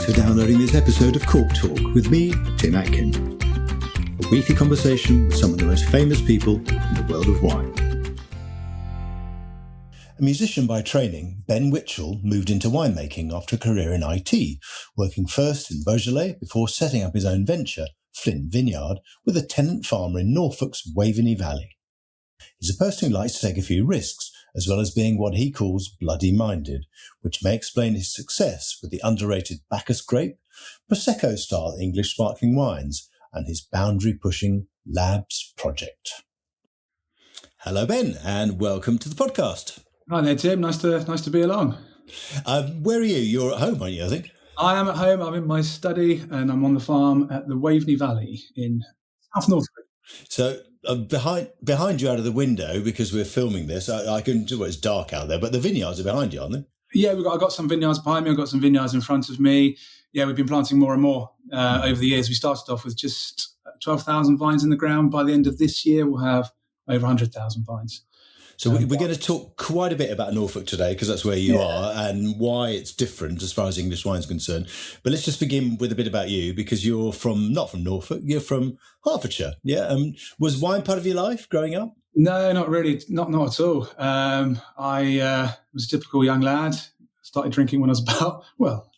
for downloading this episode of Cork Talk with me, Tim Atkin. A weekly conversation with some of the most famous people in the world of wine. A musician by training, Ben Witchell moved into winemaking after a career in IT, working first in Beaujolais before setting up his own venture, Flint Vineyard, with a tenant farmer in Norfolk's Waveney Valley. He's a person who likes to take a few risks, as well as being what he calls bloody-minded, which may explain his success with the underrated Bacchus grape, Prosecco-style English sparkling wines, and his boundary-pushing Labs project. Hello, Ben, and welcome to the podcast. Hi there, Tim. Nice to be along. Where are you? You're at home, aren't you, I think? I am at home. I'm in my study, and I'm on the farm at the Waveney Valley in South Norfolk. So behind you out of the window, because we're filming this, I can do it's dark out there, but the vineyards are behind you, aren't they? Yeah, I've got some vineyards behind me. I've got some vineyards in front of me. Yeah, we've been planting more and more over the years. We started off with just 12,000 vines in the ground. By the end of this year, we'll have over 100,000 vines. So we're going to talk quite a bit about Norfolk today, because that's where you are and why it's different as far as English wine is concerned. But let's just begin with a bit about you, because you're not from Norfolk, you're from Hertfordshire. Yeah. Was wine part of your life growing up? No, not really. Not at all. I was a typical young lad. Started drinking when I was about,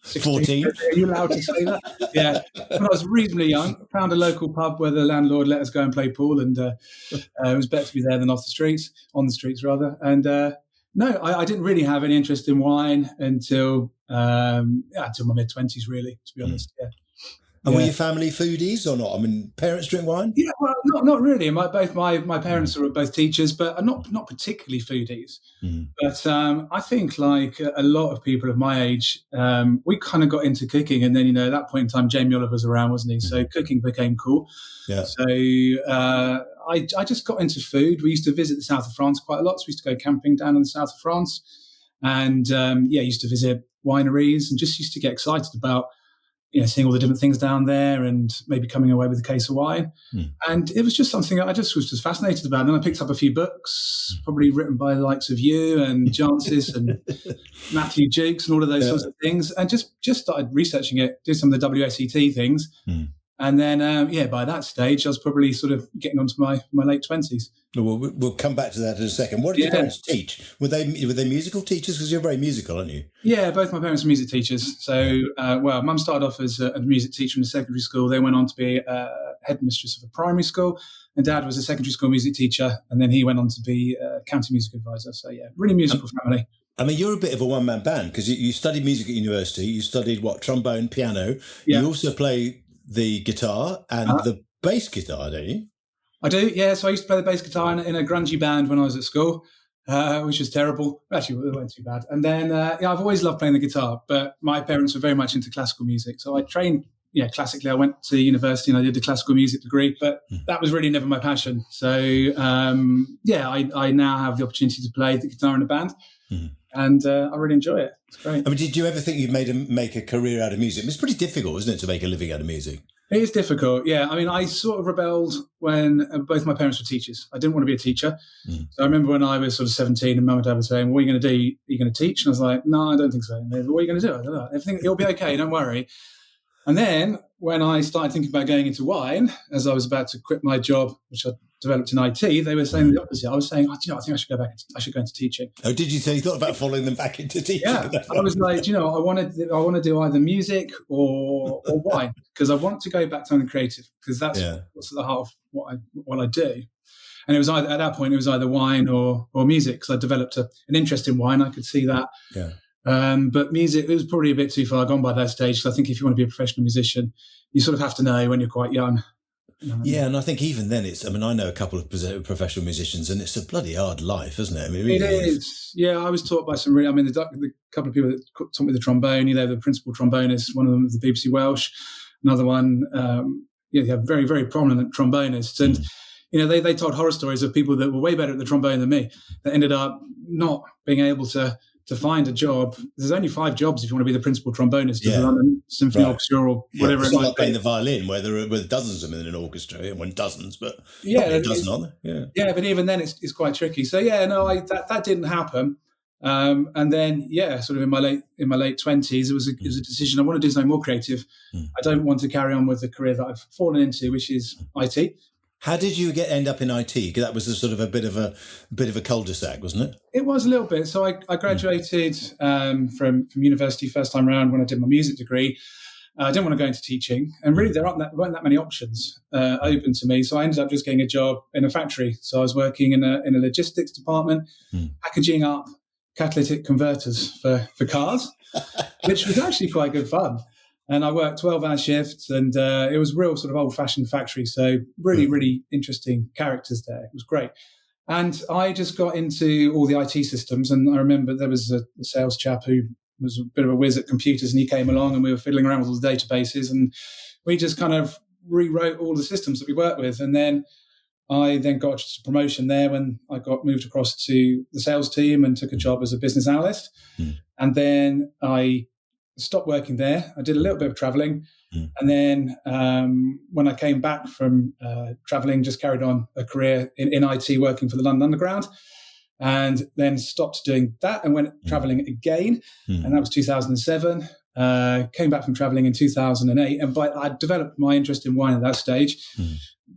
16. 14. Are you allowed to say that? Yeah. When I was reasonably young, found a local pub where the landlord let us go and play pool, and it was better to be there than on the streets. And no, I didn't really have any interest in wine until my mid-20s, really, to be honest. Yeah. And were your family foodies or not? I mean, parents drink wine? Yeah, well, not really. My parents are both teachers, but not particularly foodies. Mm. But I think, like a lot of people of my age, we kind of got into cooking, and then at that point in time, Jamie Oliver was around, wasn't he? So cooking became cool. Yeah. So I just got into food. We used to visit the south of France quite a lot. So we used to go camping down in the south of France, and used to visit wineries, and just used to get excited about seeing all the different things down there, and maybe coming away with a case of wine. And it was just something that I just was just fascinated about. And then I picked up a few books, probably written by the likes of you and Jancis and Matthew Jukes and all of those sorts of things, and just started researching it, did some of the WSET things. And then, by that stage, I was probably sort of getting onto my late 20s. Well, we'll come back to that in a second. What did your parents teach? Were they musical teachers? Because you're very musical, aren't you? Yeah, both my parents are music teachers. So, Mum started off as a music teacher in a secondary school. They went on to be headmistress of a primary school. And Dad was a secondary school music teacher. And then he went on to be a county music advisor. So, yeah, really musical family. I mean, you're a bit of a one-man band, because you studied music at university. You studied, trombone, piano. Yeah. You also play the guitar and the bass guitar, don't you? I do, yeah. So I used to play the bass guitar in a grungy band when I was at school, which was terrible. Actually, it wasn't too bad. And then, I've always loved playing the guitar, but my parents were very much into classical music. So I trained, classically. I went to university and I did a classical music degree, but that was really never my passion. So, I now have the opportunity to play the guitar in a band. And I really enjoy it. It's great. I mean, did you ever think you'd make a career out of music? It's pretty difficult, isn't it, to make a living out of music? It is difficult, yeah. I mean, I sort of rebelled when both my parents were teachers. I didn't want to be a teacher. So I remember when I was sort of 17 and Mum and Dad were saying, what are you going to do? Are you going to teach? And I was like, no, I don't think so. And they said, what are you going to do? I don't know. Everything, it'll be okay, don't worry. And then when I started thinking about going into wine, as I was about to quit my job, which I developed in IT, they were saying the opposite. I was saying, I think I should go back. I should go into teaching. Oh, did you say you thought about following them back into teaching? Yeah, I was like, I want to do either music or wine, because I want to go back to something creative, because that's what's at the heart of what I do. And it was at that point, it was either wine or music, because I developed an interest in wine. I could see that. Yeah. But music, it was probably a bit too far gone by that stage, because I think if you want to be a professional musician, you sort of have to know when you're quite young. Yeah, and I think even then I know a couple of professional musicians, and it's a bloody hard life, isn't it? I mean, it really is. Yeah, I was taught by the couple of people that taught me the trombone, the principal trombonist, one of them was the BBC Welsh, another one, they have very, very prominent trombonists. And, they told horror stories of people that were way better at the trombone than me, that ended up not being able to find a job. There's only 5 jobs if you want to be the principal trombonist of the London Symphony Orchestra or whatever it might be. It's like playing the violin, where there are dozens of them in an orchestra, dozens, but a dozen, aren't there? Yeah, but even then it's quite tricky. So that didn't happen. And then, sort of in my late 20s, it was a decision. I want to do something more creative. I don't want to carry on with the career that I've fallen into, which is IT. How did you end up in IT? Because that was a sort of a bit of a cul-de-sac, wasn't it? It was a little bit. So I graduated from university first time around when I did my music degree. I didn't want to go into teaching, and really there weren't that many options open to me. So I ended up just getting a job in a factory. So I was working in a logistics department, packaging up catalytic converters for cars, which was actually quite good fun. And I worked 12-hour shifts, and it was real sort of old-fashioned factory. So really, really interesting characters there. It was great. And I just got into all the IT systems. And I remember there was a sales chap who was a bit of a whiz at computers, and he came along and we were fiddling around with all the databases, and we just kind of rewrote all the systems that we worked with. And then I got just a promotion there when I got moved across to the sales team and took a job as a business analyst. And then I stopped working there. I did a little bit of traveling. And then when I came back from traveling, just carried on a career in IT working for the London Underground, and then stopped doing that and went traveling again. And that was 2007. Came back from traveling in 2008. And I developed my interest in wine at that stage.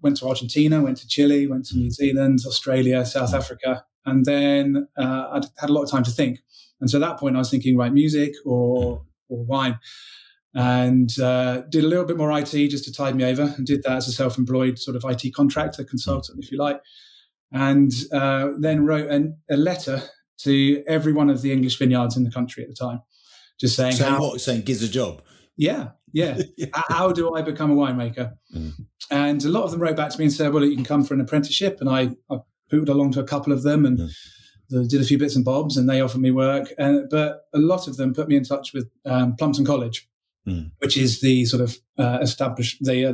Went to Argentina, went to Chile, went to New Zealand, Australia, South Africa. And then I'd had a lot of time to think. And so at that point, I was thinking, right, music or wine. And did a little bit more IT just to tide me over, and did that as a self-employed sort of IT contractor, consultant, if you like. And then wrote a letter to every one of the English vineyards in the country at the time, just saying, saying gives a job. Yeah. How do I become a winemaker? And a lot of them wrote back to me and said, well, you can come for an apprenticeship. And I pooted along to a couple of them and did a few bits and bobs, and they offered me work. But a lot of them put me in touch with Plumpton College, which is the sort of established the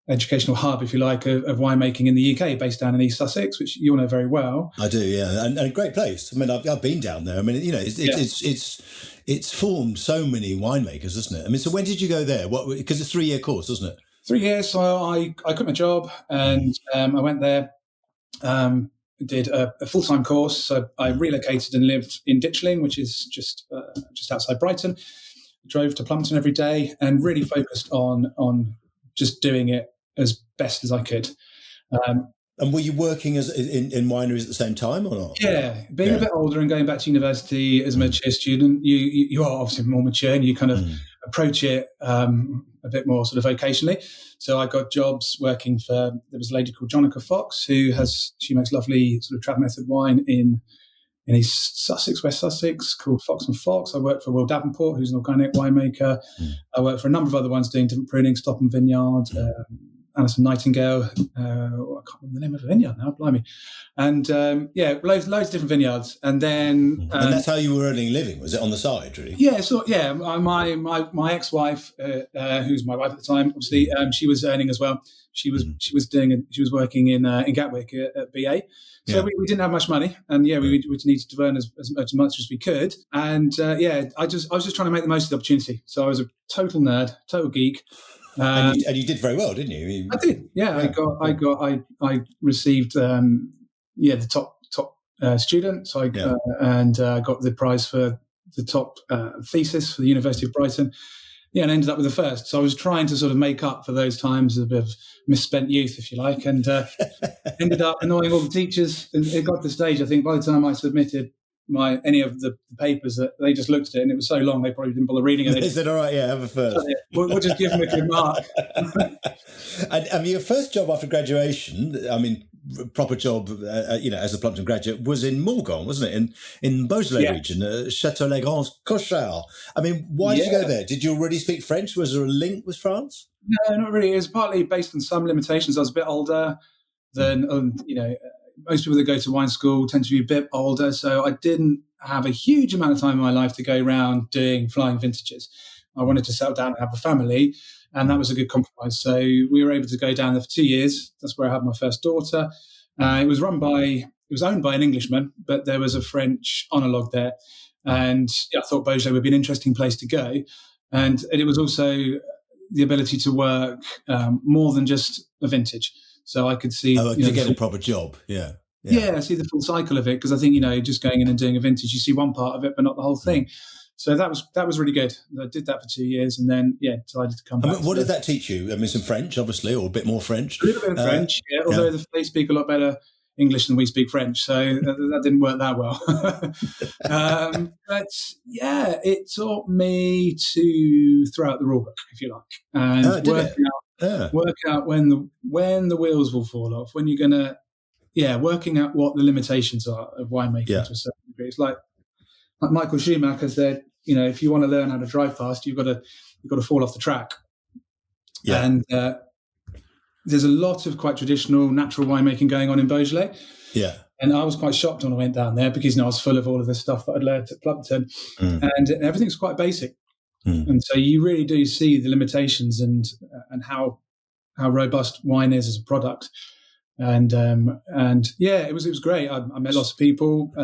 educational hub, if you like, of winemaking in the UK, based down in East Sussex, which you'll know very well. I do, yeah, and a great place. I mean, I've been down there. I mean, it's formed so many winemakers, isn't it? I mean, so when did you go there? Because it's a 3-year course, isn't it? 3 years. So I quit my job and I went there. Did a full-time course. So I relocated and lived in Ditchling, which is just outside Brighton. Drove to Plumpton every day and really focused on just doing it as best as I could. And were you working in wineries at the same time or not? Yeah, being a bit older and going back to university as a mature student, you are obviously more mature and you kind of approach it a bit more sort of vocationally. So I got jobs working there was a lady called Jonica Fox she makes lovely sort of trad method wine in East Sussex, West Sussex, called Fox and Fox. I worked for Will Davenport, who's an organic winemaker. I worked for a number of other ones doing different pruning, Stopham Vineyard, Alison Nightingale. I can't remember the name of the vineyard now, blimey. And loads of different vineyards. And then and that's how you were earning a living, was it, on the side, really? Yeah, so my ex-wife, who's my wife at the time, obviously, she was earning as well. She was working in Gatwick at BA. So we didn't have much money, and we needed to earn as much as we could. And I was just trying to make the most of the opportunity. So I was a total nerd, total geek. And you did very well, didn't you? I did. Yeah, I received the top student. So I got the prize for the top thesis for the University of Brighton. Yeah, and ended up with the first. So I was trying to sort of make up for those times of a bit of misspent youth, if you like, and ended up annoying all the teachers. And it got to the stage, I think, by the time I submitted any of the papers, that they just looked at it, and it was so long they probably didn't bother reading it. They said, "All right, have a first. We'll just give them a good mark." And your first job after graduation, I mean, proper job, as a Plumpton graduate, was in Morgon, wasn't it? In Beaujolais region, Château-les-Grands-Cochards. I mean, why did you go there? Did you already speak French? Was there a link with France? No, not really. It was partly based on some limitations. I was a bit older than, most people that go to wine school tend to be a bit older. So I didn't have a huge amount of time in my life to go around doing flying vintages. I wanted to settle down and have a family, and that was a good compromise. So we were able to go down there for 2 years. That's where I had my first daughter. It was owned by an Englishman, but there was a French oenologue there. And I thought Beaujolais would be an interesting place to go. And it was also the ability to work more than just a vintage. So I could see... to get a proper job, yeah. Yeah, I see the full cycle of it, because I think, just going in and doing a vintage, you see one part of it, but not the whole thing. So that was really good. I did that for 2 years, and then decided to come back. What did that teach you? I mean, some French, obviously, or a bit more French. A little bit of French, although they speak a lot better English than we speak French, so that didn't work that well. But it taught me to throw out the rule book, if you like, and work out when the wheels will fall off, when you're gonna, working out what the limitations are of winemaking to a certain degree. It's like Michael Schumacher said, if you want to learn how to drive fast, you've got to fall off the track. Yeah. And there's a lot of quite traditional natural winemaking going on in Beaujolais. Yeah. And I was quite shocked when I went down there, because I was full of all of this stuff that I'd learned at Plumpton, and everything's quite basic. And so you really do see the limitations and how robust wine is as a product. And it was great. I met lots of people,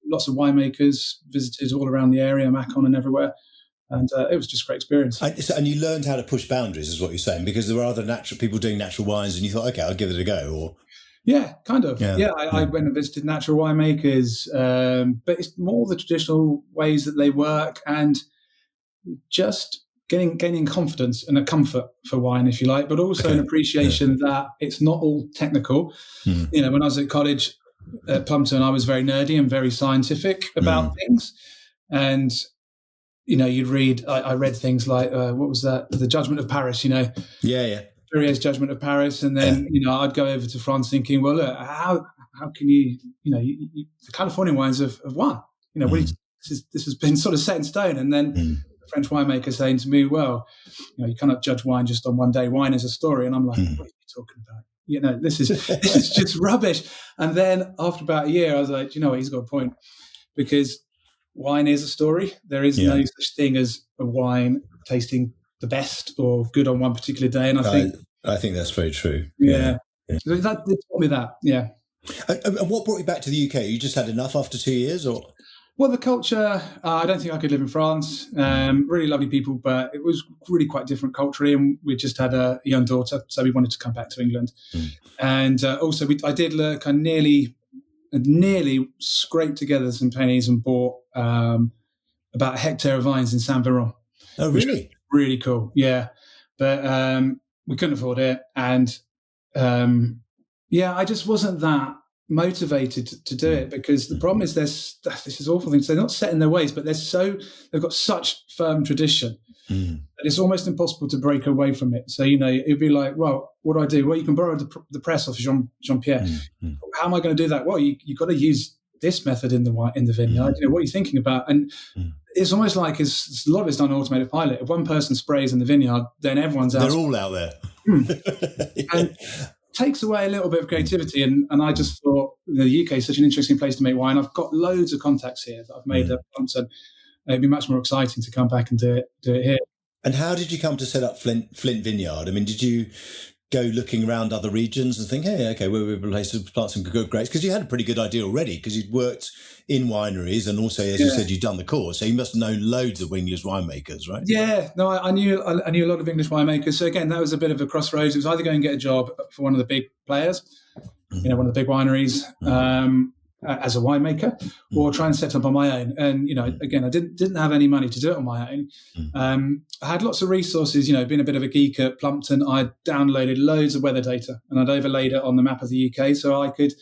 lots of winemakers, visited all around the area, Macon and everywhere. And it was just a great experience. And you learned how to push boundaries, is what you're saying, because there were other natural people doing natural wines, and you thought, okay, I'll give it a go. Or yeah, kind of. I went and visited natural winemakers, but it's more the traditional ways that they work, and just gaining confidence and a comfort for wine, if you like, but also an appreciation that it's not all technical. When I was at college at Plumpton, I was very nerdy and very scientific about things, and you'd read. I read things like what was that? The Judgment of Paris. Fourier's Judgment of Paris, and then I'd go over to France thinking, well, look, how can you the Californian wines have won? This has been sort of set in stone, and then the French winemaker saying to me, well, you cannot judge wine just on one day. Wine is a story, and I'm like, what are you talking about? This is just rubbish. And then after about a year, I was like, what? He's got a point, because wine is a story. There is no such thing as a wine tasting the best or good on one particular day. And I think that's very true. Yeah. So that taught me that. Yeah. And what brought you back to the UK? You just had enough after 2 years, or? Well, the culture, I don't think I could live in France. Really lovely people, but it was really quite different culturally. And we just had a young daughter, so we wanted to come back to England. And also I did look, I nearly scraped together some pennies and bought about a hectare of vines in Saint-Véran. Oh, really? Really cool, yeah. But we couldn't afford it. And I just wasn't that motivated to do it, because the problem is this is awful thing. They're not set in their ways, but they've got such firm tradition that it's almost impossible to break away from it. So, it'd be like, well, what do I do? Well, you can borrow the press off Jean-Pierre. How am I going to do that? Well, you've got to use this method in the vineyard. What are you thinking about? And it's almost like a lot of it's done on automated pilot. If one person sprays in the vineyard, then everyone's out. They're all out there. And takes away a little bit of creativity. And I just thought the UK is such an interesting place to make wine. I've got loads of contacts here that I've made at Plumpton. It'd be much more exciting to come back and do it here. And how did you come to set up Flint Vineyard? I mean, did you go looking around other regions and think, hey, okay, we'll be able to plant some good grapes? Because you had a pretty good idea already, because you'd worked in wineries, and also, as you said, you'd done the course, so you must know loads of English winemakers, right? Yeah, no, I knew a lot of English winemakers. So again, that was a bit of a crossroads. It was either go and get a job for one of the big players, one of the big wineries, as a winemaker, or try and set up on my own. And again, I didn't have any money to do it on my own. I had lots of resources. Being a bit of a geek at Plumpton, I downloaded loads of weather data, and I'd overlaid it on the map of the UK, so I could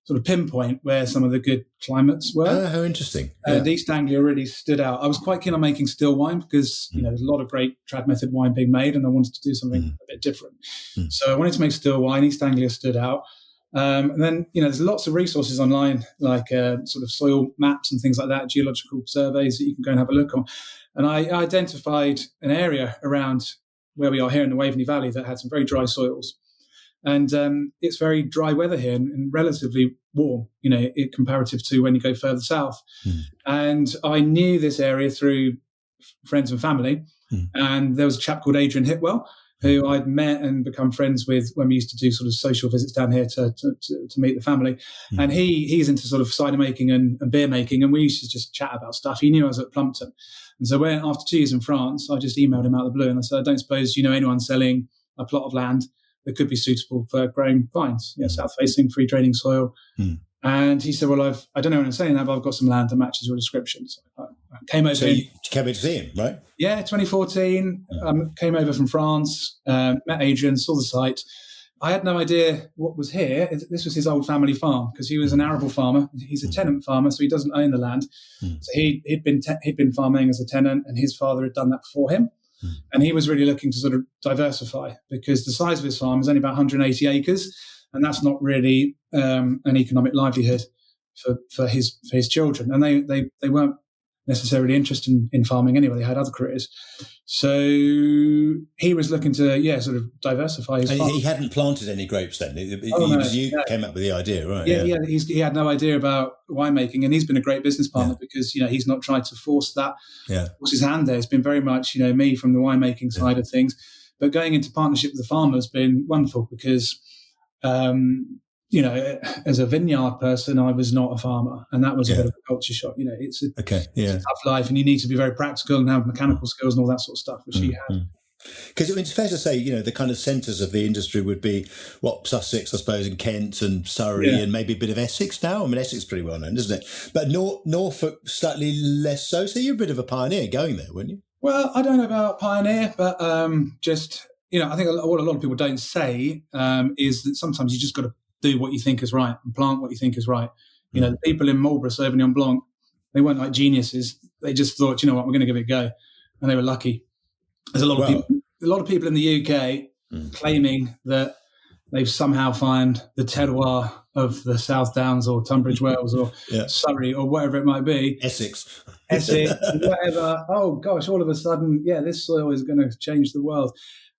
sort of pinpoint where some of the good climates were. Oh, how interesting! And East Anglia really stood out. I was quite keen on making still wine, because there's a lot of great trad method wine being made, and I wanted to do something a bit different. So I wanted to make still wine. East Anglia stood out. And then, there's lots of resources online, like sort of soil maps and things like that, geological surveys that you can go and have a look on. And I identified an area around where we are here in the Waveney Valley that had some very dry soils. And it's very dry weather here and relatively warm, comparative to when you go further south. And I knew this area through friends and family. And there was a chap called Adrian Hitwell, who I'd met and become friends with when we used to do sort of social visits down here to meet the family. And he's into sort of cider making and beer making, and we used to just chat about stuff. He knew I was at Plumpton. And so after 2 years in France, I just emailed him out of the blue, and I said, I don't suppose you know anyone selling a plot of land that could be suitable for growing vines, south-facing, free-draining soil. And he said, well, I don't know what I'm saying now, but I've got some land that matches your description. So I came over. So you came over to see him, right? Yeah, 2014. Came over from France, met Adrian, saw the site. I had no idea what was here. This was his old family farm because he was an arable farmer. He's a tenant farmer, so he doesn't own the land. So he'd been farming as a tenant, and his father had done that before him. And he was really looking to sort of diversify because the size of his farm is only about 180 acres. And that's not really an economic livelihood for his children. And they weren't necessarily interested in farming anyway. They had other careers. So he was looking to, sort of diversify his farm. He hadn't planted any grapes then? Came up with the idea, right? Yeah. He had no idea about winemaking, and he's been a great business partner because, he's not tried to force his hand there. It's been very much, me from the winemaking side of things. But going into partnership with the farmer has been wonderful because as a vineyard person, I was not a farmer, and that was a bit of a culture shock. It's a tough life, and you need to be very practical and have mechanical skills and all that sort of stuff, which he had. Because it's fair to say, the kind of centres of the industry would be Sussex, I suppose, and Kent and Surrey, and maybe a bit of Essex now. I mean, Essex is pretty well known, isn't it? But Norfolk slightly less so. So you're a bit of a pioneer going there, weren't you? Well, I don't know about pioneer, but I think what a lot of people don't say is that sometimes you just got to do what you think is right and plant what you think is right. The people in Marlborough, Sauvignon Blanc, they weren't like geniuses. They just thought, we're going to give it a go, and they were lucky. There's a lot of people in the UK claiming that they've somehow found the terroir of the South Downs or Tunbridge Wells or Surrey or whatever it might be. Essex, whatever. Oh gosh, all of a sudden, this soil is going to change the world.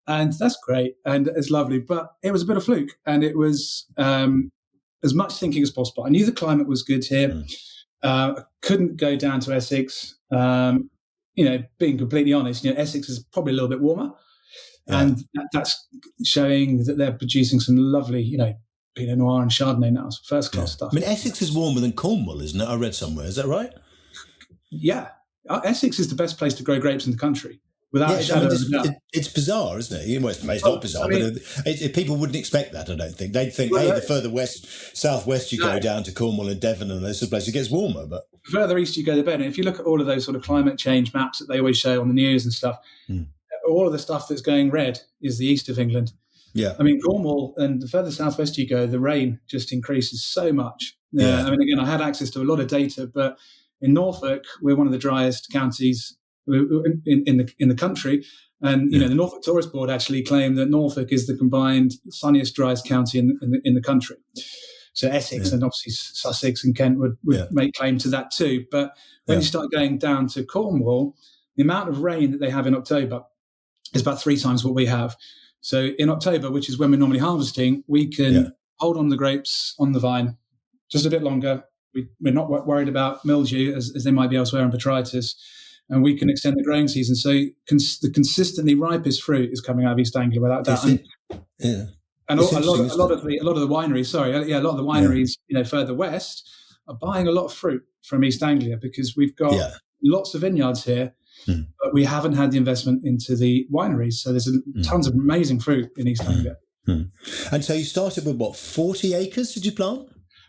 And that's great, and it's lovely, but it was a bit of fluke, and it was as much thinking as possible. I knew the climate was good here. I couldn't go down to Essex. Being completely honest, Essex is probably a little bit warmer, and that's showing that they're producing some lovely, Pinot Noir and Chardonnay now, first class stuff. I mean, Essex is warmer than Cornwall, isn't it? I read somewhere. Is that right? Yeah, Essex is the best place to grow grapes in the country. Without a shadow of a doubt. It's bizarre, isn't it? It's not bizarre, but people wouldn't expect that, I don't think. They'd think, the further southwest you go down to Cornwall and Devon and those sort of places, it gets warmer. But the further east you go, the better. And if you look at all of those sort of climate change maps that they always show on the news and stuff, all of the stuff that's going red is the east of England. Yeah. I mean, Cornwall, and the further southwest you go, the rain just increases so much. I mean, again, I had access to a lot of data, but in Norfolk, we're one of the driest counties in the country, and the Norfolk Tourist Board actually claimed that Norfolk is the combined sunniest, driest county in the country. So Essex and obviously Sussex and Kent would make claim to that too. But when you start going down to Cornwall, the amount of rain that they have in October is about 3 times what we have. So in October, which is when we're normally harvesting, we can hold on the grapes on the vine just a bit longer. We're not worried about mildew as they might be elsewhere in botrytis. And we can extend the growing season. So the consistently ripest fruit is coming out of East Anglia without doubt. And a lot of the wineries, further west are buying a lot of fruit from East Anglia because we've got lots of vineyards here, but we haven't had the investment into the wineries. So there's tons of amazing fruit in East Anglia. And so you started with 40 acres did you plant?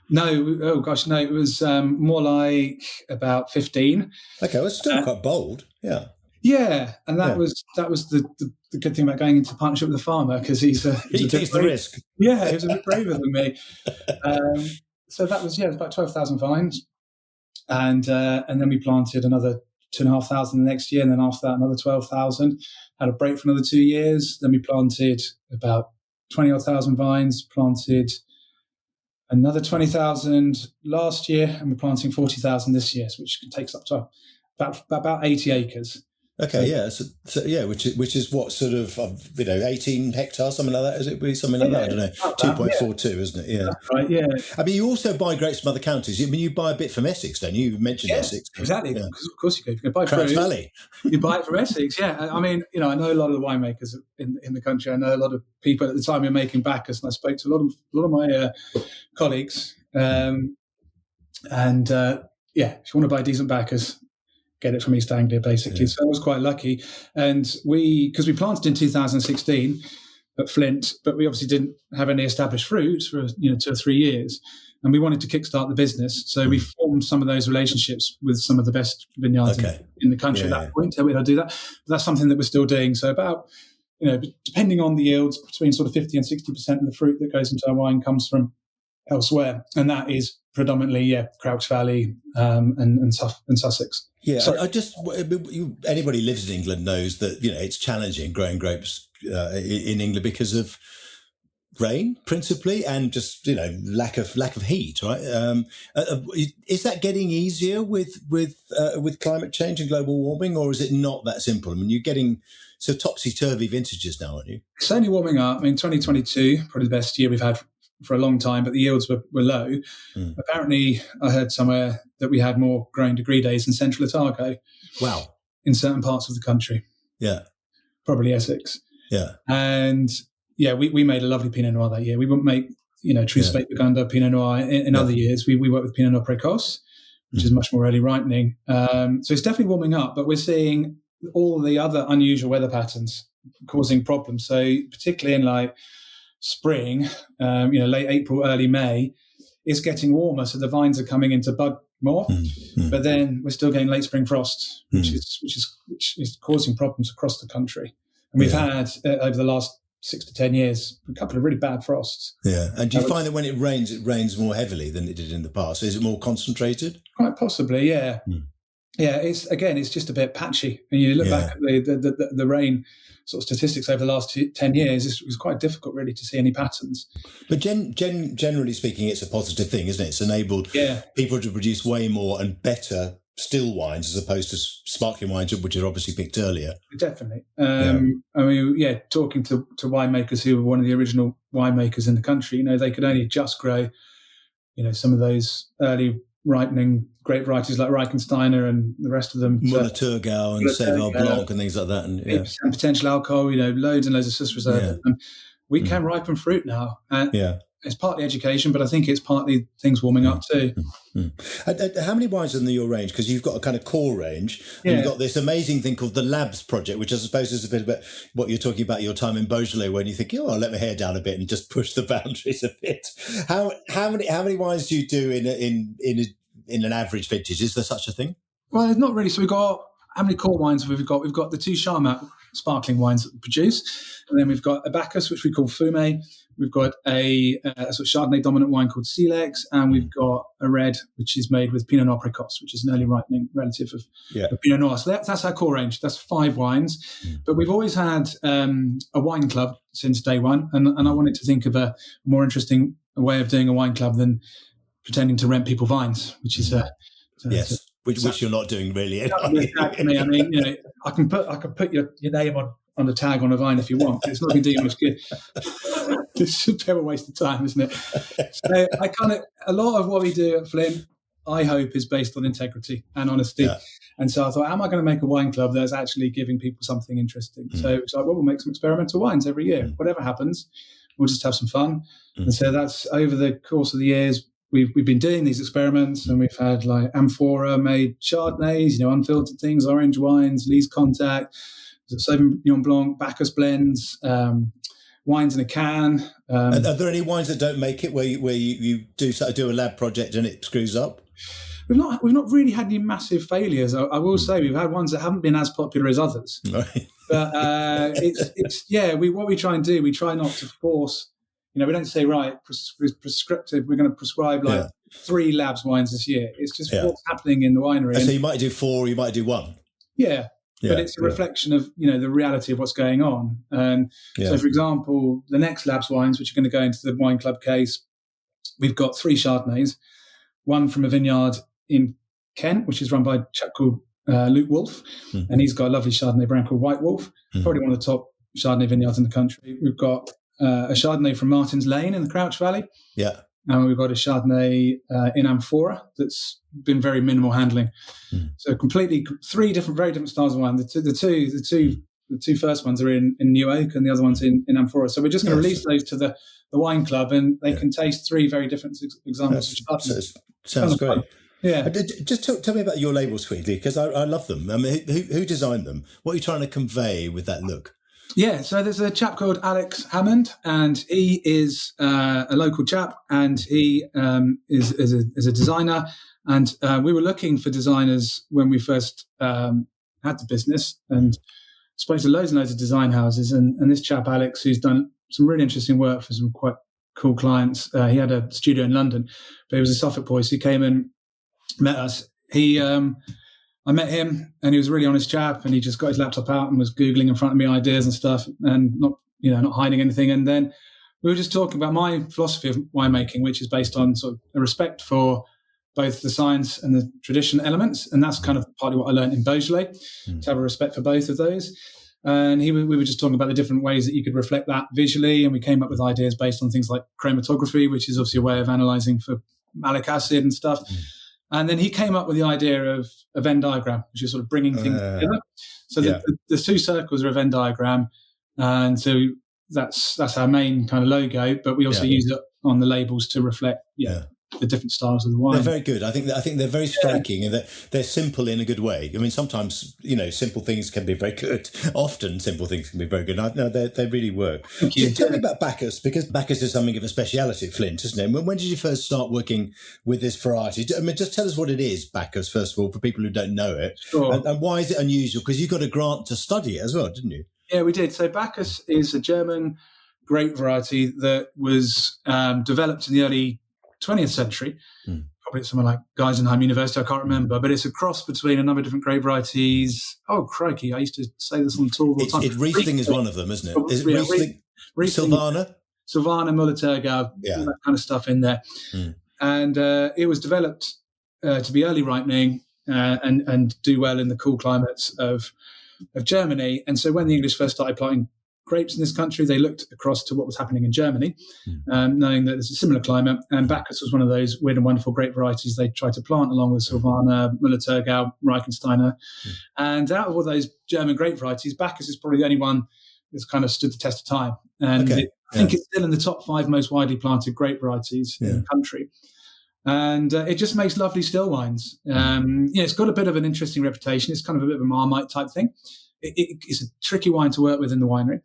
No, it was more like about 15. Okay, well, it's still quite bold, yeah. Yeah, and that was the good thing about going into partnership with the farmer because he takes the risk. Yeah, he was a bit braver than me. So that was about 12,000 vines, and then we planted another 2,500 the next year, and then after that another 12,000. Had a break for another 2 years. Then we planted about 20,000 vines. Planted another 20,000 last year, and we're planting 40,000 this year, which takes up to about 80 acres. Okay, which is what sort of 18 hectares, something like that. Is it something like that? I don't know. 2.42, isn't it? Yeah, that's right. Yeah. I mean, you also buy grapes from other counties. I mean, you buy a bit from Essex, don't you? You mentioned Essex. Exactly. Yeah. Of course you go. If you buy Crouch Valley. You buy it from Essex. Yeah. I mean, I know a lot of the winemakers in the country. I know a lot of people at the time we were making Bacchus, and I spoke to a lot of my colleagues. If you want to buy decent Bacchus, get it from East Anglia, basically. So I was quite lucky. And because we planted in 2016 at Flint, but we obviously didn't have any established fruits for 2 or 3 years. and we wanted to kickstart the business. So we formed some of those relationships with some of the best vineyards in the country at that point. So we had to do that. But that's something that we're still doing. So about, depending on the yields, between sort of 50 and 60% of the fruit that goes into our wine comes from elsewhere. And that is predominantly, Crouch Valley and Sussex. Yeah, anybody who lives in England knows that, it's challenging growing grapes in England because of rain principally, and just lack of heat, right? Is that getting easier with climate change and global warming, or is it not that simple? I mean, you're getting so topsy-turvy vintages now, aren't you? It's only warming up. I mean, 2022 probably the best year we've had for a long time, but the yields were low. Apparently, I heard somewhere that we had more growing degree days in Central Otago. Wow! In certain parts of the country. Yeah, probably Essex. Yeah, and. Yeah, we made a lovely Pinot Noir that year. We wouldn't make, true State Burgunder Pinot Noir in other years. We work with Pinot Noir Précoce, which is much more early ripening. So it's definitely warming up, but we're seeing all the other unusual weather patterns causing problems. So particularly in like spring, late April, early May, it's getting warmer, so the vines are coming into bud more. But then we're still getting late spring frost, which is causing problems across the country. And we've had over the last 6 to 10 years, a couple of really bad frosts. Yeah. And do you find that when it rains more heavily than it did in the past? Is it more concentrated? Quite possibly, yeah. Yeah, it's just a bit patchy. And you look back at the rain sort of statistics over the last 10 years, it was quite difficult really to see any patterns. But generally speaking, it's a positive thing, isn't it? It's enabled people to produce way more and better still wines as opposed to sparkling wines, which are obviously picked earlier. Definitely. Talking to winemakers who were one of the original winemakers in the country, they could only just grow, some of those early ripening grape varieties like Reichensteiner and the rest of them. Müller-Thurgau and Seyval Blanc and things like that. And 8% potential alcohol, loads and loads of cis reserve. And we can ripen fruit now. It's partly education, but I think it's partly things warming up too. How many wines are in your range? Because you've got a kind of core range. And you've got this amazing thing called the Labs Project, which I suppose is a bit about what you're talking about your time in Beaujolais, when you think, I'll let my hair down a bit and just push the boundaries a bit. How many wines do you do in an average vintage? Is there such a thing? Well, not really. So we've got how many core wines we've got? We've got the two Charmat sparkling wines that we produce, and then we've got a Bacchus, which we call Fumé. We've got a sort of Chardonnay dominant wine called Silex, and we've got a red, which is made with Pinot Noir Précoce, which is an early ripening relative of Pinot Noir. So that's our core range. That's 5 wines. But we've always had a wine club since day one, and I wanted to think of a more interesting way of doing a wine club than pretending to rent people vines, which is which you're not doing really. Anyway. I mean, I can put your name on the tag on a vine if you want. It's not going to do you much good. It's a bit of a waste of time, isn't it? So a lot of what we do at Flint, I hope, is based on integrity and honesty. Yeah. And so I thought, how am I going to make a wine club that's actually giving people something interesting? So it's like, we'll make some experimental wines every year. Whatever happens, we'll just have some fun. And so that's over the course of the years. We've been doing these experiments, and we've had like Amphora made Chardonnays, unfiltered things, orange wines, least contact, Sauvignon Blanc, Bacchus blends, wines in a can. Are there any wines that don't make it where you do a lab project and it screws up? We've not really had any massive failures. I will say we've had ones that haven't been as popular as others. Right. But what we try and do, we try not to force. We don't say, right, prescriptive, we're going to prescribe 3 labs wines this year. It's just what's happening in the winery. So you might do 4, you might do 1. Yeah. But it's a reflection of, the reality of what's going on. And so, for example, the next labs wines, which are going to go into the wine club case, we've got 3 Chardonnays, one from a vineyard in Kent, which is run by a chap called Luke Wolfe. And he's got a lovely Chardonnay brand called White Wolf, probably one of the top Chardonnay vineyards in the country. We've got a Chardonnay from Martin's Lane in the Crouch Valley. Yeah. And we've got a Chardonnay in Amphora that's been very minimal handling. So completely 3 very different styles of wine. The two first ones are in New Oak, and the other one's in Amphora. So we're just going to release those to the wine club, and they can taste 3 very different examples of Chardonnay. Sounds great. Fun. Yeah. Just tell me about your labels quickly, because I love them. I mean, who designed them? What are you trying to convey with that look? Yeah, so there's a chap called Alex Hammond, and he is a local chap, and he is a designer. And we were looking for designers when we first had the business, and spoke to loads and loads of design houses. And this chap, Alex, who's done some really interesting work for some quite cool clients. He had a studio in London, but he was a Suffolk boy, so he came and met us. I met him, and he was a really honest chap, and he just got his laptop out and was Googling in front of me ideas and stuff, and not hiding anything. And then we were just talking about my philosophy of winemaking, which is based on sort of a respect for both the science and the tradition elements. And that's kind of partly what I learned in Beaujolais, to have a respect for both of those. And we were just talking about the different ways that you could reflect that visually. And we came up with ideas based on things like chromatography, which is obviously a way of analyzing for malic acid and stuff. And then he came up with the idea of a Venn diagram, which is sort of bringing things together. So the two circles are a Venn diagram. And so that's our main kind of logo, but we also use it on the labels to reflect the different styles of the wine. They're very good. I think they're very striking, and they're simple in a good way. I mean, sometimes simple things can be very good. Often simple things can be very good. No, they really work. Tell me about Bacchus, because Bacchus is something of a speciality at Flint, isn't it? When did you first start working with this variety? I mean, just tell us what it is, Bacchus, first of all, for people who don't know it. Sure. And why is it unusual? Because you got a grant to study it as well, didn't you? Yeah, we did. So Bacchus is a German grape variety that was developed in the early 20th century, probably at somewhere like Geisenheim University, I can't remember, but it's a cross between a number of different grape varieties. Oh, crikey, I used to say this on the tour all the time. Riesling is one of them, isn't it? Is it Riesling? Sylvaner? Sylvaner, Müller-Thurgau, all that kind of stuff in there. And it was developed to be early ripening and do well in the cool climates of Germany. And so when the English first started planting grapes in this country, they looked across to what was happening in Germany, knowing that there's a similar climate. And Bacchus was one of those weird and wonderful grape varieties they tried to plant along with Sylvaner, Müller-Thurgau, Reichensteiner. And out of all those German grape varieties, Bacchus is probably the only one that's kind of stood the test of time. And I think it's still in the top 5 most widely planted grape varieties in the country. And it just makes lovely still wines. It's got a bit of an interesting reputation. It's kind of a bit of a Marmite type thing. It's a tricky wine to work with in the winery.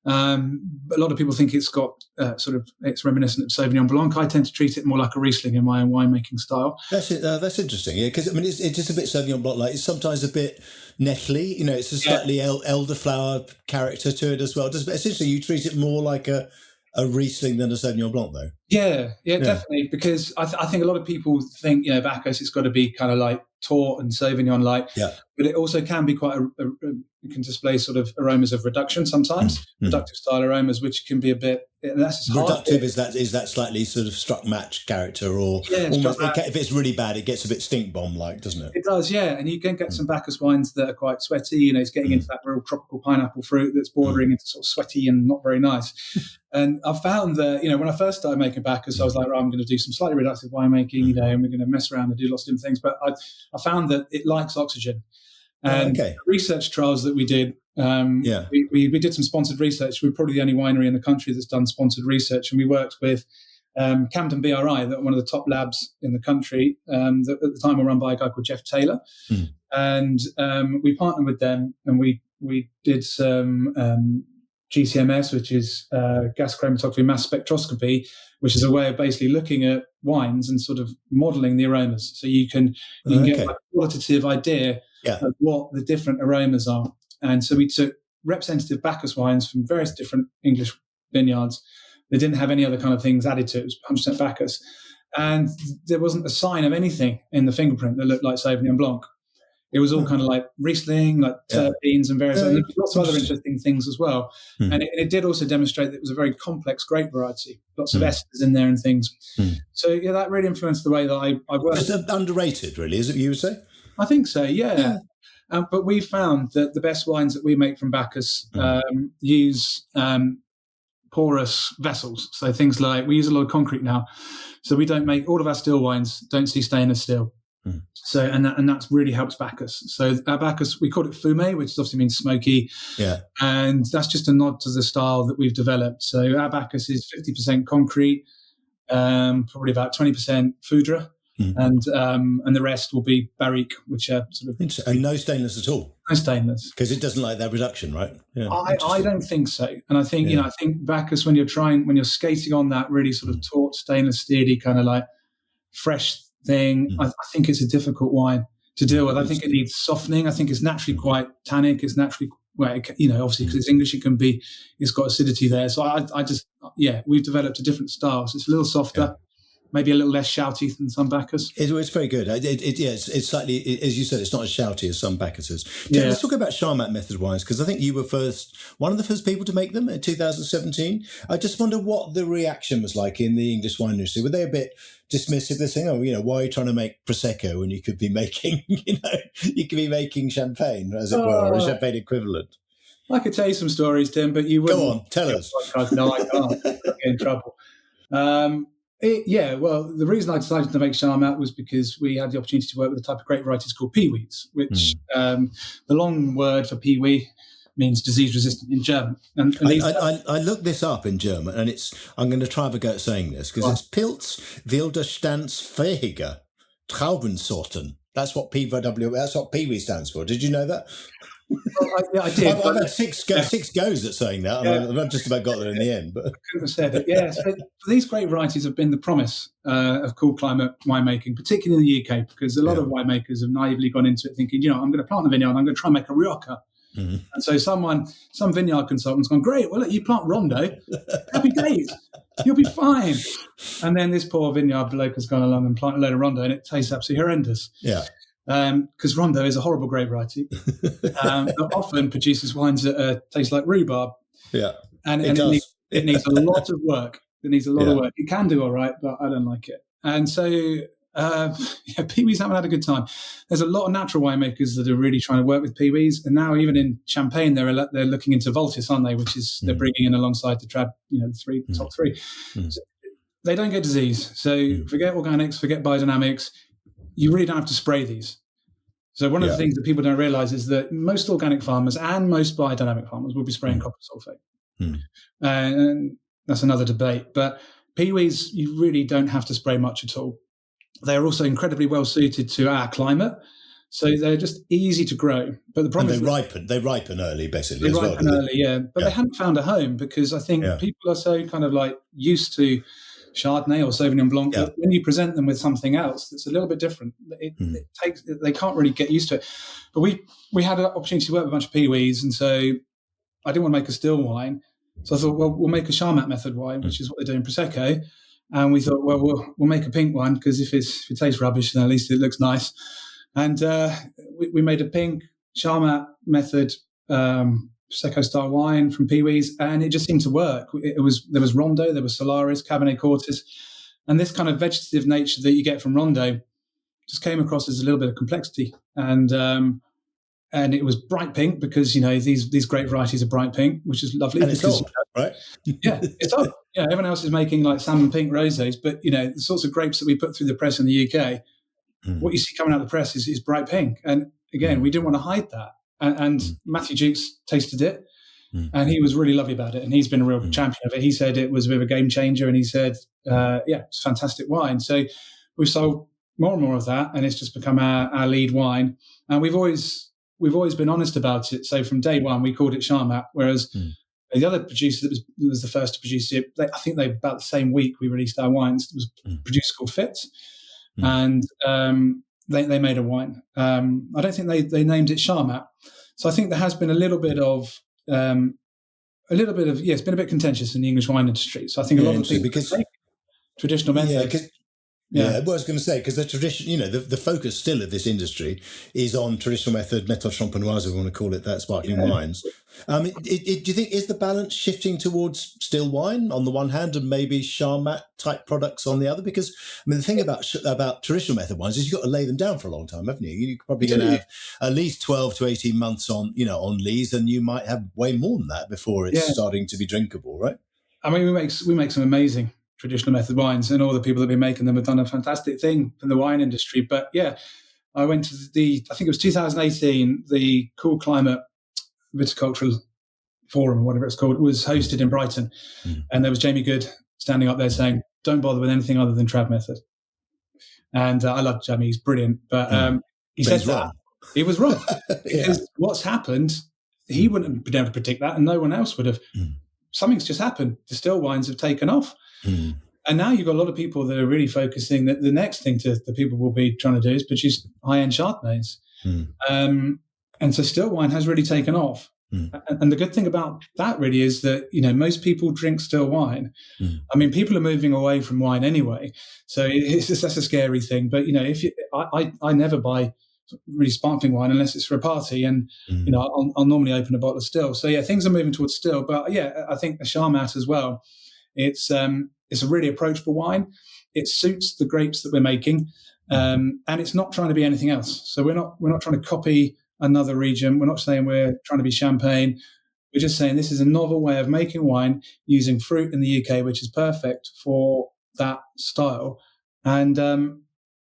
But a lot of people think it's got it's reminiscent of Sauvignon Blanc. I tend to treat it more like a Riesling in my own winemaking style. That's it. That's interesting. Yeah, because I mean, it's just a bit Sauvignon Blanc like. It's sometimes a bit nettly. It's a slightly elderflower character to it as well. But essentially, you treat it more like a Riesling than a Sauvignon Blanc, though. Yeah, definitely. Because I think a lot of people think, Bacchus, it's got to be kind of like Tour and Sauvignon like. Yeah. But it also can be quite it can display sort of aromas of reduction sometimes, reductive style aromas, which can be a bit. And that's reductive. Is that slightly sort of struck match character, or almost if it's really bad, it gets a bit stink bomb like, doesn't it? It does, yeah. And you can get some Bacchus wines that are quite sweaty. It's getting into that real tropical pineapple fruit that's bordering into sort of sweaty and not very nice. And I found that when I first started making Bacchus, I was like, I'm going to do some slightly reductive winemaking, and we're going to mess around and do lots of different things. But I found that it likes oxygen. And research trials that we did, we did some sponsored research. We're probably the only winery in the country that's done sponsored research, and we worked with Camden BRI, one of the top labs in the country. That at the time were run by a guy called Jeff Taylor, and we partnered with them, and we did some GCMS, which is gas chromatography mass spectroscopy, which is a way of basically looking at wines and sort of modelling the aromas, so you can get a qualitative idea of what the different aromas are. And so we took representative Bacchus wines from various different English vineyards. They didn't have any other kind of things added to it. It was 100% Bacchus. And there wasn't a sign of anything in the fingerprint that looked like Sauvignon Blanc. It was all kind of like Riesling, like terpenes and various lots of other interesting things as well. And it did also demonstrate that it was a very complex grape variety, lots of esters in there and things. So that really influenced the way that I work. It's underrated, really, is it, you would say? I think so, yeah. But we found that the best wines that we make from Bacchus use porous vessels. So things like, we use a lot of concrete now. So we don't make, all of our still wines don't see stainless steel. So, and that really helps Bacchus. So our Bacchus, we call it fume, which obviously means smoky. Yeah. And that's just a nod to the style that we've developed. So our Bacchus is 50% concrete, probably about 20% foudre. and the rest will be barrique, which are sort of and no stainless at all. No stainless, because it doesn't like that reduction, right? Yeah, I don't think so, and I think I think Bacchus, when you're skating on that really sort of taut stainless steely kind of like fresh thing, I think it's a difficult wine to deal with. I think it needs softening. I think it's naturally quite tannic. It's naturally obviously because it's English, it's got acidity there. So I just we've developed a different style. So it's a little softer. Maybe a little less shouty than some Bacchus. It's very good. It's slightly, as you said, it's not as shouty as some Bacchuses. Let's talk about Charmat method wines, because I think you were one of the first people to make them in 2017. I just wonder what the reaction was like in the English wine industry. Were they a bit dismissive? They're saying, why are you trying to make Prosecco when you could be making, champagne, as it were, or a champagne equivalent? I could tell you some stories, Tim, but you wouldn't. Go on, tell us. No, I can't. I'll get in trouble. Well, the reason I decided to make Charmat was because we had the opportunity to work with a type of grape varieties called peewees, which the long word for peewee means disease-resistant in German. And I looked this up in German, and I'm going to try have a go at saying this, because it's Pilz-Widerstandsfähige Traubensorten. That's what peewee stands for. Did you know that? Well, I did. I've had six goes at saying that, and I've just about got there in the end. But I couldn't have said it. Yeah, so these grape varieties have been the promise of cool climate winemaking, particularly in the UK, because a lot of winemakers have naively gone into it thinking, I'm going to plant a vineyard, I'm going to try and make a Rioja. And so some vineyard consultant's gone, great, well, look, you plant Rondo, happy days, you'll be fine. And then this poor vineyard bloke has gone along and planted a load of Rondo, and it tastes absolutely horrendous. Yeah. Because Rondo is a horrible grape variety that often produces wines that taste like rhubarb. Yeah, and it needs a lot of work. It needs a lot of work. It can do all right, but I don't like it. And so, peewees haven't had a good time. There's a lot of natural winemakers that are really trying to work with peewees, and now even in Champagne, they're looking into Voltis, aren't they? Which is they're bringing in alongside the Trab, the top three. So they don't get disease. So forget organics, forget biodynamics. You really don't have to spray these. So one of the things that people don't realize is that most organic farmers and most biodynamic farmers will be spraying copper sulfate. And that's another debate. But peewees, you really don't have to spray much at all. They're also incredibly well suited to our climate. So they're just easy to grow. But the problem is they ripen early, basically. They ripen early, But they haven't found a home, because I think people are so kind of like used to Chardonnay or Sauvignon Blanc, when you present them with something else that's a little bit different, they can't really get used to it. But we had an opportunity to work with a bunch of peewees, and so I didn't want to make a still wine. So I thought, well, we'll make a Charmat method wine, which is what they do in Prosecco. And we thought, well, we'll make a pink one, because if it tastes rubbish, then at least it looks nice. And we made a pink Charmat method Prosecco-style wine from peewees, and it just seemed to work. There was Rondo, there was Solaris, Cabernet Cortis, and this kind of vegetative nature that you get from Rondo just came across as a little bit of complexity. And it was bright pink, because these grape varieties are bright pink, which is lovely. And it's old, right? It's old. Everyone else is making like salmon pink rosés, but the sorts of grapes that we put through the press in the UK, what you see coming out of the press is bright pink. And again, we didn't want to hide that. And Matthew Jukes tasted it, and he was really lovely about it. And he's been a real champion of it. He said it was a bit of a game changer, and he said, it's fantastic wine. So we've sold more and more of that, and it's just become our lead wine. And we've always been honest about it. So from day one, we called it Charmat, whereas the other producer that was the first to produce it, I think about the same week we released our wines. It was a producer called Fitz, and they made a wine. I don't think they named it Charmat. So I think there has been a little bit of it's been a bit contentious in the English wine industry. So I think a lot of people because traditional methods. Well, I was going to say, because the tradition, the focus still of this industry is on traditional method champenoise, if we want to call it that, sparkling wines. Do you think, is the balance shifting towards still wine on the one hand and maybe Charmat type products on the other? Because the thing about traditional method wines is you've got to lay them down for a long time, haven't you? You're probably going to have at least 12 to 18 months on lees, and you might have way more than that before it's starting to be drinkable, right? I mean, we make some amazing traditional method wines, and all the people that have been making them have done a fantastic thing in the wine industry. But I went to I think it was 2018, the Cool Climate Viticultural Forum, or whatever it's called. It was hosted in Brighton, and there was Jamie Good standing up there saying, don't bother with anything other than Trab method. And I love Jamie; he's brilliant. But he said that he was wrong because what's happened, he wouldn't have been able to predict that, and no one else would have. Something's just happened. Distilled wines have taken off. And now you've got a lot of people that are really focusing that the next thing the people will be trying to do is produce high-end Chardonnays. And so still wine has really taken off. And the good thing about that really is that, most people drink still wine. I mean, people are moving away from wine anyway. So that's a scary thing. But, I never buy really sparkling wine unless it's for a party. And, I'll normally open a bottle of still. So, things are moving towards still. But, I think the Charmat as well, it's a really approachable wine. It suits the grapes that we're making. And it's not trying to be anything else. So we're not trying to copy another region. We're not saying we're trying to be Champagne. We're just saying this is a novel way of making wine using fruit in the UK, which is perfect for that style.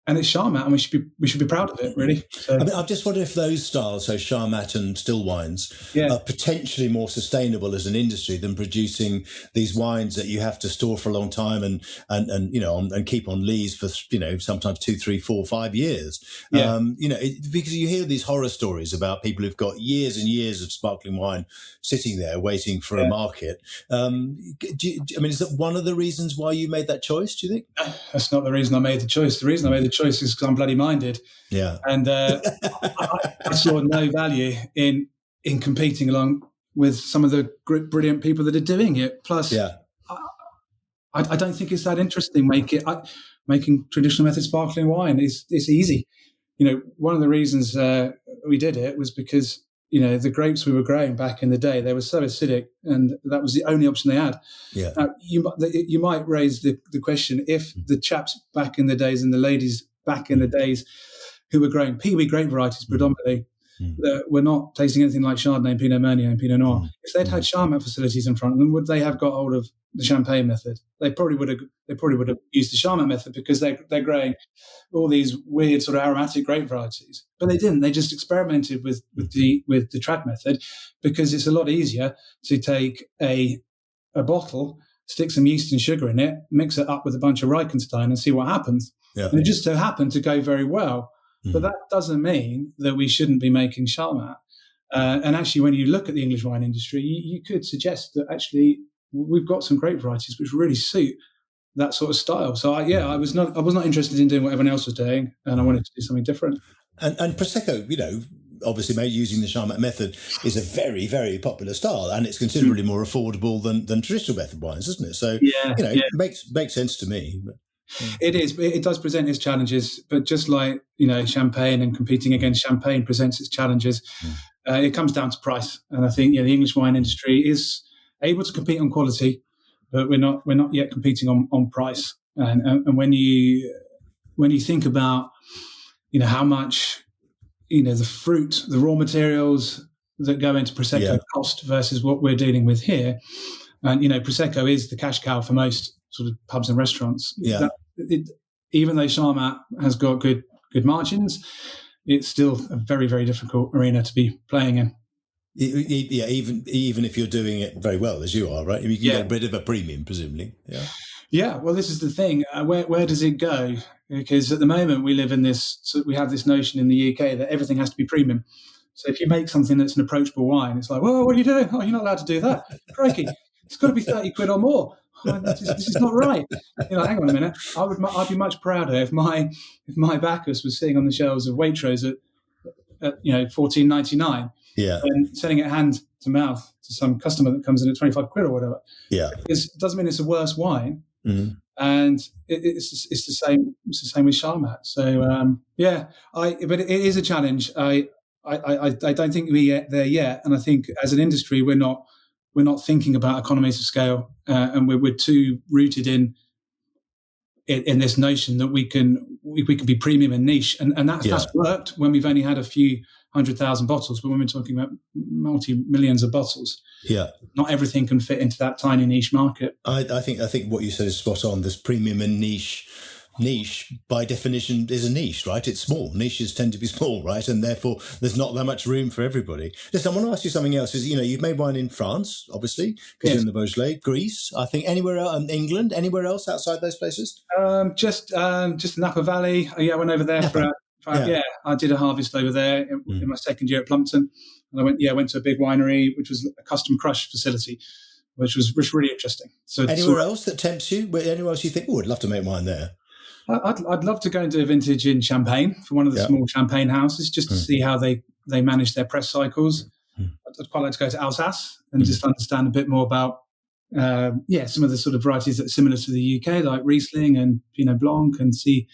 And it's Charmat, and we should be proud of it, really. So, I just wonder if those styles, so Charmat and still wines, are potentially more sustainable as an industry than producing these wines that you have to store for a long time and keep on lees for sometimes 2, 3, 4, 5 years. Because you hear these horror stories about people who've got years and years of sparkling wine sitting there waiting for a market. Is that one of the reasons why you made that choice? Do you think? That's not the reason I made the choice. The reason I made the choice is because I'm bloody minded. And I saw no value in competing along with some of the brilliant people that are doing it. Plus, I don't think it's that interesting. Making traditional method sparkling wine is easy. One of the reasons we did it was because the grapes we were growing back in the day, they were so acidic, and that was the only option they had. Now, you might raise the question, if the chaps back in the days and the ladies back in the days who were growing peewee grape varieties predominantly, that were not tasting anything like Chardonnay and Pinot Meunier and Pinot Noir, if they'd had Charmat facilities in front of them, would they have got hold of the Champagne method? They probably would have used the Charmat method because they're growing all these weird sort of aromatic grape varieties. But they didn't. They just experimented with the trad method because it's a lot easier to take a bottle, stick some yeast and sugar in it, mix it up with a bunch of Reichenstein and see what happens. And it just so happened to go very well. But that doesn't mean that we shouldn't be making Charmat. And actually, when you look at the English wine industry, you could suggest that actually we've got some grape varieties which really suit that sort of style. So I was not interested in doing what everyone else was doing, and I wanted to do something different. And Prosecco, obviously made using the Charmat method, is a very, very popular style, and it's considerably more affordable than traditional method wines, isn't it? So it makes sense to me. But, It is. It does present its challenges, but just like Champagne and competing against Champagne presents its challenges, it comes down to price. And I think the English wine industry is able to compete on quality, but we're not yet competing on price. And when you think about how much the fruit, the raw materials that go into Prosecco cost versus what we're dealing with here, and Prosecco is the cash cow for most sort of pubs and restaurants. Even though Charmat has got good margins, it's still a very, very difficult arena to be playing in. Even if you're doing it very well, as you are, right? You can get a bit of a premium, presumably. Well, this is the thing. Where does it go? Because at the moment we live in this. So we have this notion in the UK that everything has to be premium. So if you make something that's an approachable wine, it's like, whoa, what are you doing? Oh, you're not allowed to do that. Crikey, it's got to be 30 quid or more. This is not right. Hang on a minute. I'd be much prouder if my Bacchus was sitting on the shelves of Waitrose at $14.99, and selling it hand to mouth to some customer that comes in at 25 quid or whatever. Because it doesn't mean it's a worse wine, and it's the same. It's the same with Charmat. So but it is a challenge. I don't think we're there yet, and I think as an industry we're not thinking about economies of scale, and we're too rooted in this notion that we can be premium and niche, and that's worked when we've only had a few 100,000 bottles, but when we're talking about multi-millions of bottles, not everything can fit into that tiny niche market. I think what you said is spot on. This premium and niche niche, by definition, is a niche, right? It's small. Niches tend to be small, right? And therefore, there's not that much room for everybody. Listen, I want to ask you something else. Is, you've made wine in France, obviously, because you're in the Beaujolais, Greece, I think, anywhere else, England, anywhere else outside those places? Just Napa Valley. I went over there for I did a harvest over there in my second year at Plumpton. And I went to a big winery, which was a custom crush facility, which was really interesting. So anywhere else that tempts you? Anywhere else you think, I'd love to make wine there? I'd love to go and do a vintage in Champagne for one of the small Champagne houses, just to see how they manage their press cycles. I'd quite like to go to Alsace and just understand a bit more about some of the sort of varieties that are similar to the UK, like Riesling and Pinot Blanc, and see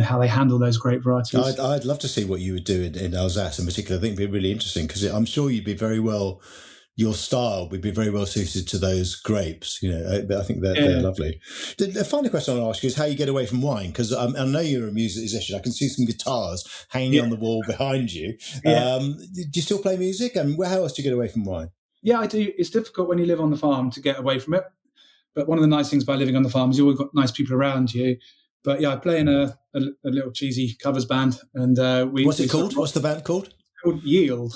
how they handle those grape varieties. I'd love to see what you would do in Alsace in particular. I think it'd be really interesting, because I'm sure you'd be your style would be very well suited to those grapes. I think they're lovely. The final question I want to ask you is how you get away from wine, because I know you're a musician. I can see some guitars hanging on the wall behind you. Do you still play music? And how else do you get away from wine? Yeah, I do. It's difficult when you live on the farm to get away from it. But one of the nice things by living on the farm is you've always got nice people around you. But I play in a little cheesy covers band. And what's it called? What's the band called? It's called Yield,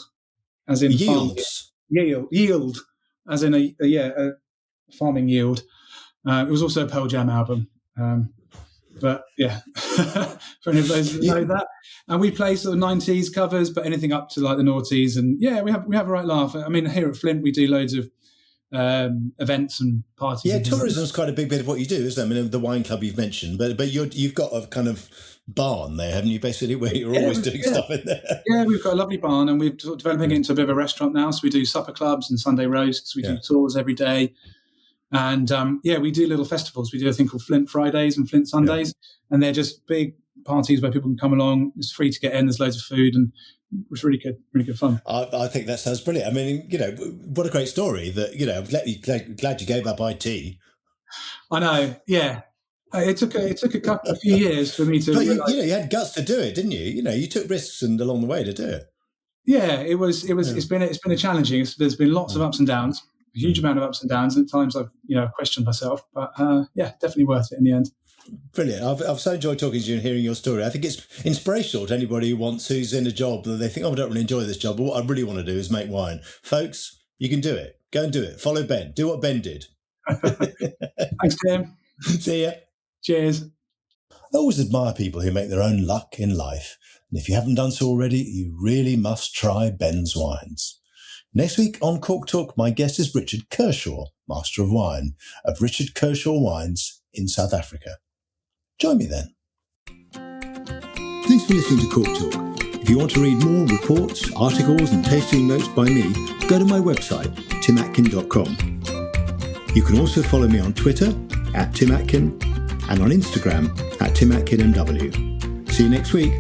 as in Yields. Yield, as in a farming yield. It was also a Pearl Jam album. For any of those that know that. And we play sort of 90s covers, but anything up to like the noughties. And we have a right laugh. I mean, here at Flint, we do loads of events and parties. Yeah, tourism's quite a big bit of what you do, isn't it? I mean, the wine club you've mentioned, but you've got a kind of barn there, haven't you, basically, where you're always doing stuff in there? Yeah, we've got a lovely barn, and we're developing it into a bit of a restaurant now. So we do supper clubs and Sunday roasts. We do tours every day. And we do little festivals. We do a thing called Flint Fridays and Flint Sundays, and they're just big parties where people can come along. It's free to get in. There's loads of food, and it's really good fun. I think that sounds brilliant. I mean, what a great story that, I'm glad you gave up IT. I know, yeah. It took a few years for me to. But you had guts to do it, didn't you? You took risks along the way to do it. Yeah, it was. It's been a challenging. There's been lots of ups and downs, a huge amount of ups and downs. At times I've questioned myself, but definitely worth it in the end. Brilliant. I've so enjoyed talking to you and hearing your story. I think it's inspirational to anybody who's in a job that they think, I don't really enjoy this job, but what I really want to do is make wine. Folks, you can do it. Go and do it. Follow Ben. Do what Ben did. Thanks, Tim. See ya. Cheers. I always admire people who make their own luck in life. And if you haven't done so already, you really must try Ben's wines. Next week on Cork Talk, my guest is Richard Kershaw, Master of Wine, of Richard Kershaw Wines in South Africa. Join me then. Thanks for listening to Cork Talk. If you want to read more reports, articles and tasting notes by me, go to my website, timatkin.com. You can also follow me on Twitter @TimAtkin and on Instagram @TimAtkinMW. See you next week.